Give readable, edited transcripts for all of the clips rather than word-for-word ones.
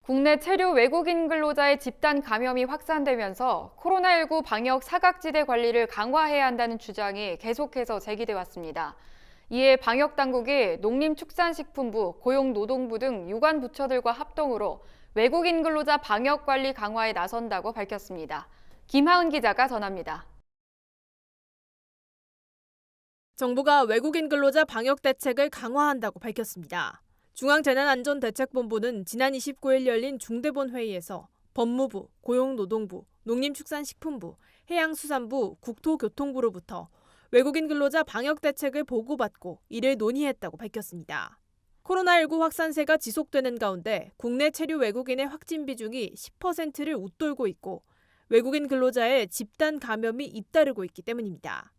국내 체류 외국인 근로자의 집단 감염이 확산되면서 코로나19 방역 사각지대 관리를 강화해야 한다는 주장이 계속해서 제기돼 왔습니다. 이에 방역 당국이 농림축산식품부, 고용노동부 등 유관 부처들과 합동으로 외국인 근로자 방역 관리 강화에 나선다고 밝혔습니다. 김하은 기자가 전합니다. 정부가 외국인 근로자 방역 대책을 강화한다고 밝혔습니다. 중앙재난안전대책본부는 지난 29일 열린 중대본 회의에서 법무부, 고용노동부, 농림축산식품부, 해양수산부, 국토교통부로부터 외국인 근로자 방역 대책을 보고받고 이를 논의했다고 밝혔습니다. 코로나19 확산세가 지속되는 가운데 국내 체류 외국인의 확진 비중이 10%를 웃돌고 있고 외국인 근로자의 집단 감염이 잇따르고 있기 때문입니다.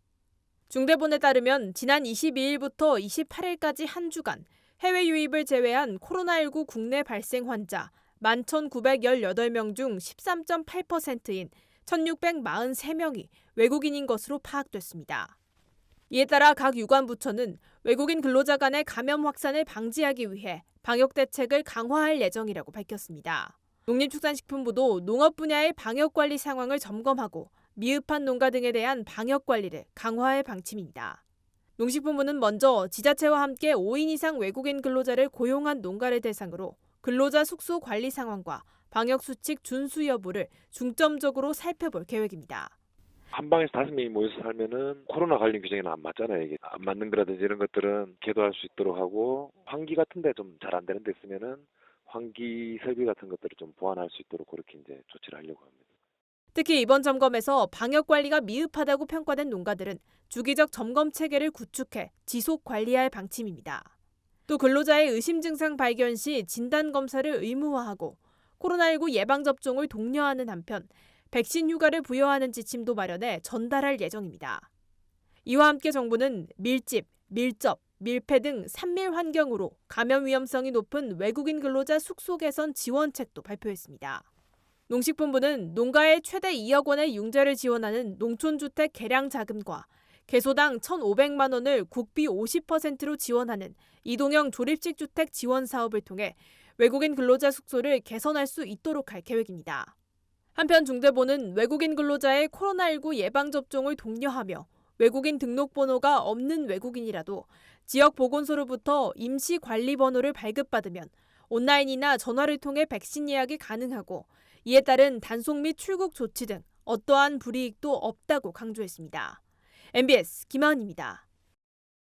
중대본에 따르면 지난 22일부터 28일까지 한 주간 해외 유입을 제외한 코로나19 국내 발생 환자 11,918명 중 13.8%인 1,643명이 외국인인 것으로 파악됐습니다. 이에 따라 각 유관부처는 외국인 근로자 간의 감염 확산을 방지하기 위해 방역 대책을 강화할 예정이라고 밝혔습니다. 농림축산식품부도 농업 분야의 방역 관리 상황을 점검하고 미흡한 농가 등에 대한 방역 관리를 강화할 방침입니다. 농식품부는 먼저 지자체와 함께 5인 이상 외국인 근로자를 고용한 농가를 대상으로 근로자 숙소 관리 상황과 방역 수칙 준수 여부를 중점적으로 살펴볼 계획입니다. 한 방에서 5명이 모여서 살면은 코로나 관련 규정에는 안 맞잖아요. 이게 안 맞는 거라든지 이런 것들은 계도할 수 있도록 하고 환기 같은 데 좀 잘 안 되는 데 있으면은 환기 설비 같은 것들을 좀 보완할 수 있도록 그렇게 이제 조치를 하려고 합니다. 특히 이번 점검에서 방역 관리가 미흡하다고 평가된 농가들은 주기적 점검 체계를 구축해 지속 관리할 방침입니다. 또 근로자의 의심 증상 발견 시 진단 검사를 의무화하고 코로나19 예방 접종을 독려하는 한편 백신 휴가를 부여하는 지침도 마련해 전달할 예정입니다. 이와 함께 정부는 밀집, 밀접, 밀폐 등 산밀 환경으로 감염 위험성이 높은 외국인 근로자 숙소 개선 지원책도 발표했습니다. 농식품부는 농가에 최대 2억 원의 융자를 지원하는 농촌주택 개량 자금과 개소당 1,500만 원을 국비 50%로 지원하는 이동형 조립식 주택 지원 사업을 통해 외국인 근로자 숙소를 개선할 수 있도록 할 계획입니다. 한편 중대본은 외국인 근로자의 코로나19 예방접종을 독려하며 외국인 등록번호가 없는 외국인이라도 지역보건소로부터 임시관리번호를 발급받으면 온라인이나 전화를 통해 백신 예약이 가능하고 이에 따른 단속 및 출국 조치 등 어떠한 불이익도 없다고 강조했습니다. MBS 김하은입니다.